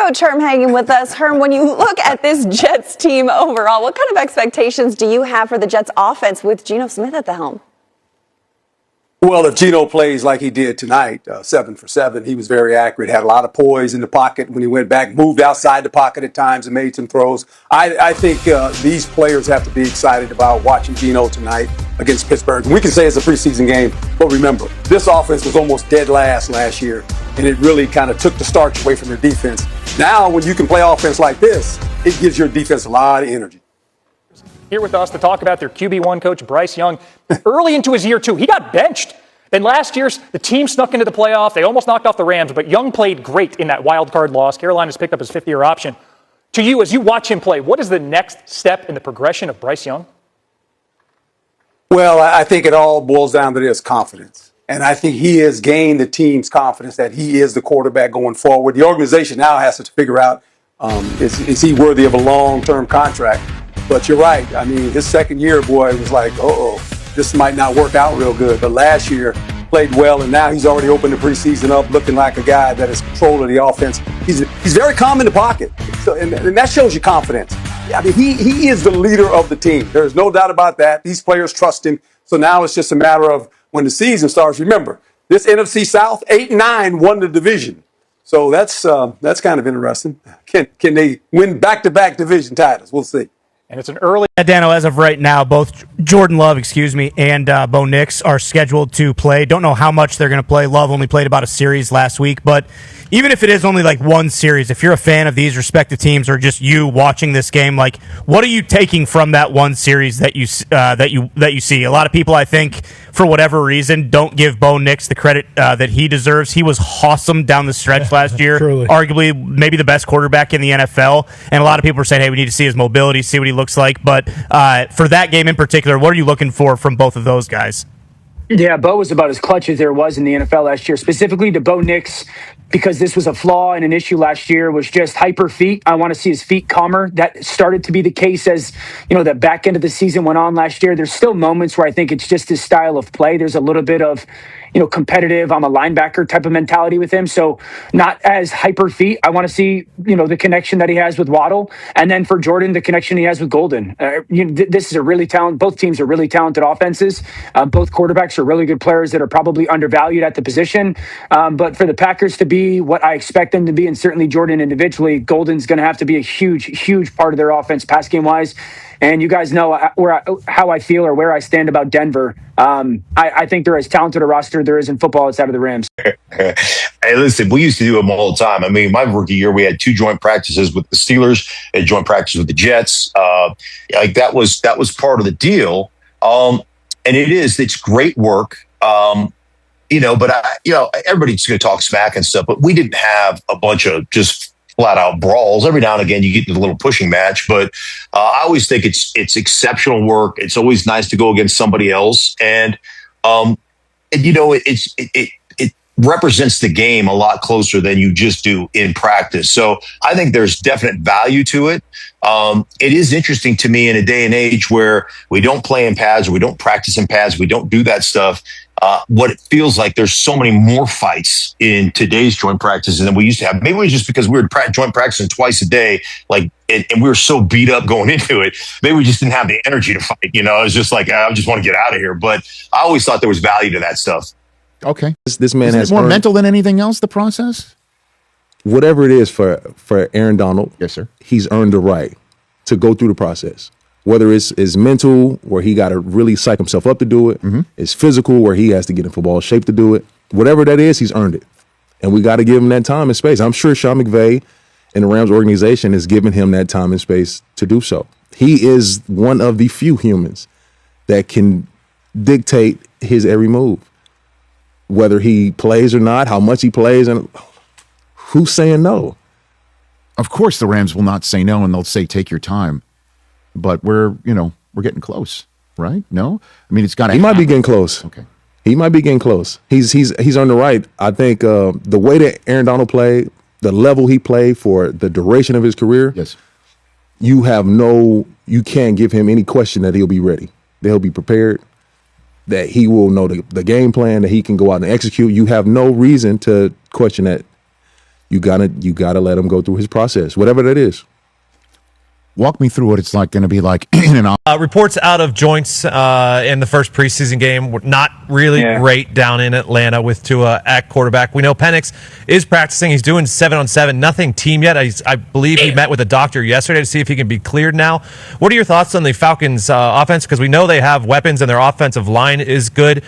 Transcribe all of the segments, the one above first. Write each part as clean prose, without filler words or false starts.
Coach Herm hanging with us. Herm, when you look at this Jets team overall, what kind of expectations do you have for the Jets offense with Geno Smith at the helm? Well, if Geno plays like he did tonight, 7 for 7, he was very accurate, had a lot of poise in the pocket when he went back, moved outside the pocket at times and made some throws. I think these players have to be excited about watching Geno tonight against Pittsburgh. We can say it's a preseason game, but remember, this offense was almost dead last year, and it really kind of took the starch away from their defense. Now, when you can play offense like this, it gives your defense a lot of energy. Here with us to talk about their QB1 coach, Bryce Young. Early into his year, too, he got benched. Then last year, the team snuck into the playoff. They almost knocked off the Rams, but Young played great in that wild card loss. Carolina's picked up his fifth-year option. To you, as you watch him play, what is the next step in the progression of Bryce Young? Well, I think it all boils down to this: confidence. And I think he has gained the team's confidence that he is the quarterback going forward. The organization now has to figure out, is he worthy of a long-term contract? But you're right. I mean, his second year, boy, it was like, this might not work out real good. But last year, played well, and now he's already opened the preseason up looking like a guy that is control of the offense. He's very calm in the pocket, so, and that shows you confidence. I mean, he is the leader of the team. There's no doubt about that. These players trust him. So now it's just a matter of when the season starts. Remember, this NFC South, 8-9 won the division. So that's kind of interesting. Can they win back-to-back division titles? We'll see. And it's an early... Dano, as of right now, both Jordan Love, and Bo Nix are scheduled to play. Don't know how much they're going to play. Love only played about a series last week, but even if it is only like one series, if you're a fan of these respective teams or just you watching this game, like, what are you taking from that one series that you see? A lot of people, I think, for whatever reason, don't give Bo Nix the credit that he deserves. He was awesome down the stretch last year, arguably maybe the best quarterback in the NFL. And a lot of people are saying, hey, we need to see his mobility, see what he looks like. But for that game in particular, what are you looking for from both of those guys? Yeah, Bo was about as clutch as there was in the NFL last year, specifically to Bo Nix, because this was a flaw and an issue last year, was just hyper feet. I want to see his feet calmer. That started to be the case as, the back end of the season went on last year. There's still moments where I think it's just his style of play. There's a little bit of, competitive, I'm a linebacker type of mentality with him. So not as hyper feet. I want to see, the connection that he has with Waddle. And then for Jordan, the connection he has with Golden. This is a really talented, both teams are really talented offenses. Both quarterbacks are really good players that are probably undervalued at the position. But for the Packers to be what I expect them to be, and certainly Jordan individually, Golden's going to have to be a huge, huge part of their offense pass game wise. And you guys know how I feel or where I stand about Denver. I think they're as talented a roster there is in football outside of the Rams. Hey, listen, we used to do them all the time. I mean, my rookie year, we had 2 joint practices with the Steelers, a joint practice with the Jets. That was part of the deal. And it's great work. But everybody's going to talk smack and stuff, but we didn't have a bunch of just flat out brawls. Every now and again, you get the little pushing match, but I always think it's exceptional work. It's always nice to go against somebody else. And it represents the game a lot closer than you just do in practice. So I think there's definite value to it. It is interesting to me in a day and age where we don't play in pads or we don't practice in pads. We don't do that stuff. What it feels like there's so many more fights in today's joint practices than we used to have. Maybe it was just because we were joint practicing twice a day, and we were so beat up going into it. Maybe we just didn't have the energy to fight. It was just like, I just want to get out of here. But I always thought there was value to that stuff. Okay. This man has more mental than anything else, the process? Whatever it is for Aaron Donald, yes, sir. He's earned the right to go through the process. Whether it's mental, where he got to really psych himself up to do it, it's physical, where he has to get in football shape to do it. Whatever that is, he's earned it. And we got to give him that time and space. I'm sure Sean McVay and the Rams organization is giving him that time and space to do so. He is one of the few humans that can dictate his every move. Whether he plays or not, how much he plays, and who's saying no? Of course the Rams will not say no, and they'll say, take your time. But we're getting close, right? No? I mean, it's got to. He might be getting close. Okay. He might be getting close. He's on the right. I think the way that Aaron Donald played, the level he played for the duration of his career, yes, you can't give him any question that he'll be ready, that he'll be prepared, that he will know the game plan, that he can go out and execute. You have no reason to question that. you gotta let him go through his process, whatever that is. Walk me through what it's like going to be like in and out. Reports out of joints in the first preseason game were not really great down in Atlanta with Tua at quarterback. We know Penix is practicing. He's doing 7-on-7, nothing team yet. I believe he met with a doctor yesterday to see if he can be cleared now. What are your thoughts on the Falcons' offense? Because we know they have weapons and their offensive line is good.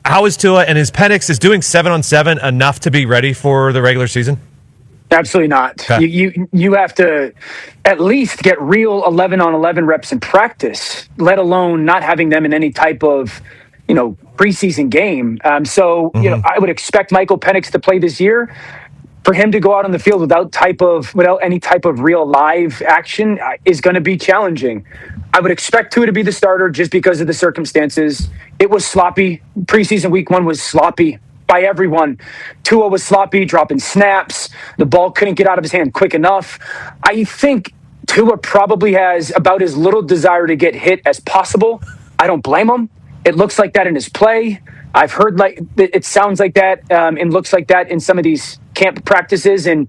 How is Tua and his Penix is doing 7-on-7 enough to be ready for the regular season? Absolutely not. Okay. You have to at least get real 11-on-11 reps in practice, let alone not having them in any type of, preseason game. I would expect Michael Penix to play this year. For him to go out on the field without any type of real live action is going to be challenging. I would expect Tua to be the starter just because of the circumstances. It was sloppy. Preseason week 1 was sloppy by everyone. Tua was sloppy, dropping snaps. The ball couldn't get out of his hand quick enough. I think Tua probably has about as little desire to get hit as possible. I don't blame him. It looks like that in his play. I've heard it sounds like that and looks like that in some of these camp practices and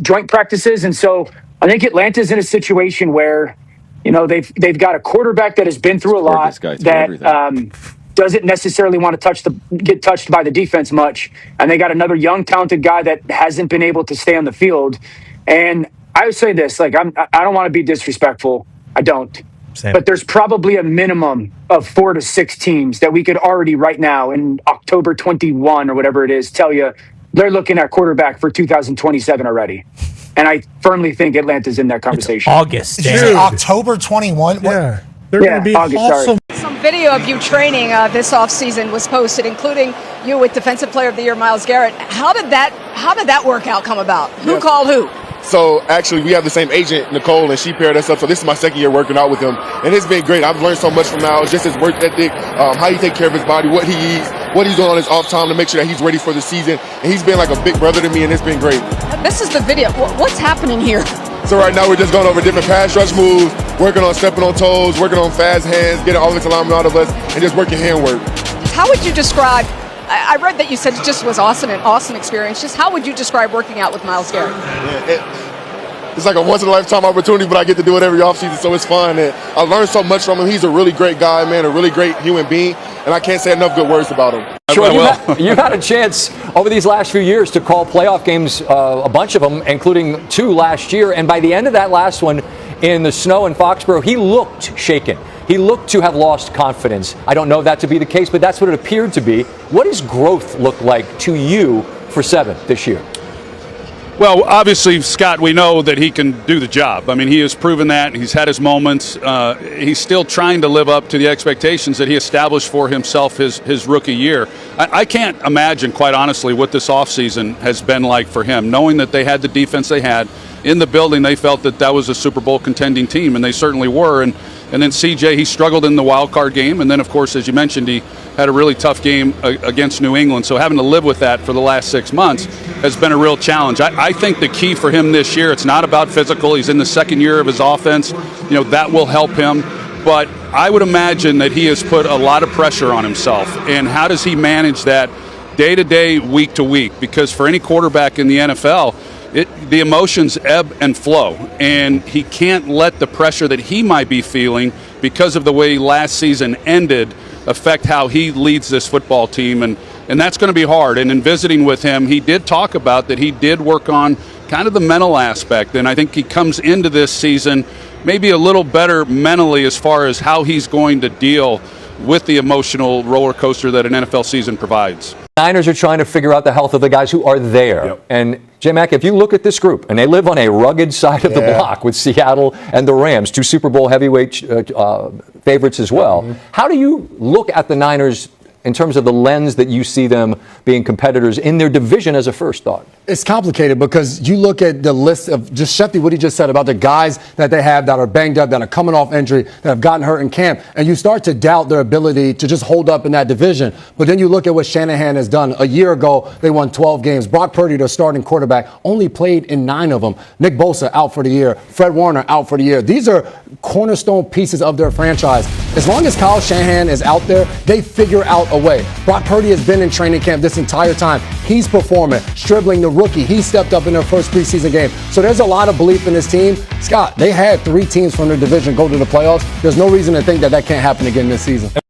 joint practices. And so I think Atlanta's in a situation where, they've got a quarterback that has been through a lot that doesn't necessarily want to get touched by the defense much. And they got another young, talented guy that hasn't been able to stay on the field. And I would say this, I don't want to be disrespectful. I don't. Same. But there's probably a minimum of 4 to 6 teams that we could already right now in October 21 or whatever it is, tell you they're looking at quarterback for 2027 already. And I firmly think Atlanta's in that conversation. It's August. Did you say October 21? Yeah. They're going to be August, awesome. Some video of you training this offseason was posted, including you with Defensive Player of the Year Myles Garrett. How did that workout come about? Who called who? So actually, we have the same agent, Nicole, and she paired us up. So this is my second year working out with him, and it's been great. I've learned so much from Myles, just his work ethic, how he take care of his body, what he eats, what he's doing on his off time to make sure that he's ready for the season. And he's been like a big brother to me, and it's been great. This is the video. What's happening here? So right now we're just going over different pass rush moves, working on stepping on toes, working on fast hands, getting all this alignment out of us, and just working hand work. How would you describe? I read that you said it just was awesome, an awesome experience. Just how would you describe working out with Myles Garrett? It's like a once-in-a-lifetime opportunity, but I get to do it every offseason, so it's fun. And I learned so much from him. He's a really great guy, man, a really great human being, and I can't say enough good words about him. Sure, you've had a chance over these last few years to call playoff games, a bunch of them, including 2 last year. And by the end of that last one in the snow in Foxborough, he looked shaken. He looked to have lost confidence. I don't know that to be the case, but that's what it appeared to be. What does growth look like to you for 7 this year? Well, obviously, Scott, we know that he can do the job. I mean, he has proven that. He's had his moments. He's still trying to live up to the expectations that he established for himself his rookie year. I can't imagine, quite honestly, what this offseason has been like for him, knowing that they had the defense they had. In the building, they felt that was a Super Bowl contending team, and they certainly were. And then CJ, he struggled in the wild card game. And then, of course, as you mentioned, he had a really tough game against New England. So having to live with that for the last 6 months has been a real challenge. I think the key for him this year, it's not about physical. He's in the second year of his offense. That will help him. But I would imagine that he has put a lot of pressure on himself. And how does he manage that day to day, week to week? Because for any quarterback in the NFL, the emotions ebb and flow, and he can't let the pressure that he might be feeling because of the way last season ended affect how he leads this football team, and that's going to be hard. And in visiting with him, he did talk about that he did work on kind of the mental aspect, and I think he comes into this season maybe a little better mentally as far as how he's going to deal with the emotional roller coaster that an NFL season provides. Niners are trying to figure out the health of the guys who are there. Yep. And J-Mac, if you look at this group, and they live on a rugged side of the block with Seattle and the Rams, 2 Super Bowl heavyweight favorites as well. Mm-hmm. How do you look at the Niners in terms of the lens that you see them being competitors in their division as a first thought? It's complicated because you look at the list of just Shefty, what he just said about the guys that they have that are banged up, that are coming off injury, that have gotten hurt in camp, and you start to doubt their ability to just hold up in that division. But then you look at what Shanahan has done. A year ago, they won 12 games. Brock Purdy, their starting quarterback, only played in 9 of them. Nick Bosa out for the year. Fred Warner out for the year. These are cornerstone pieces of their franchise. As long as Kyle Shanahan is out there, they figure out a way. Brock Purdy has been in training camp this entire time. He's performing. Stribling, the rookie, he stepped up in their first preseason game. So there's a lot of belief in this team. Scott, they had 3 teams from their division go to the playoffs. There's no reason to think that can't happen again this season.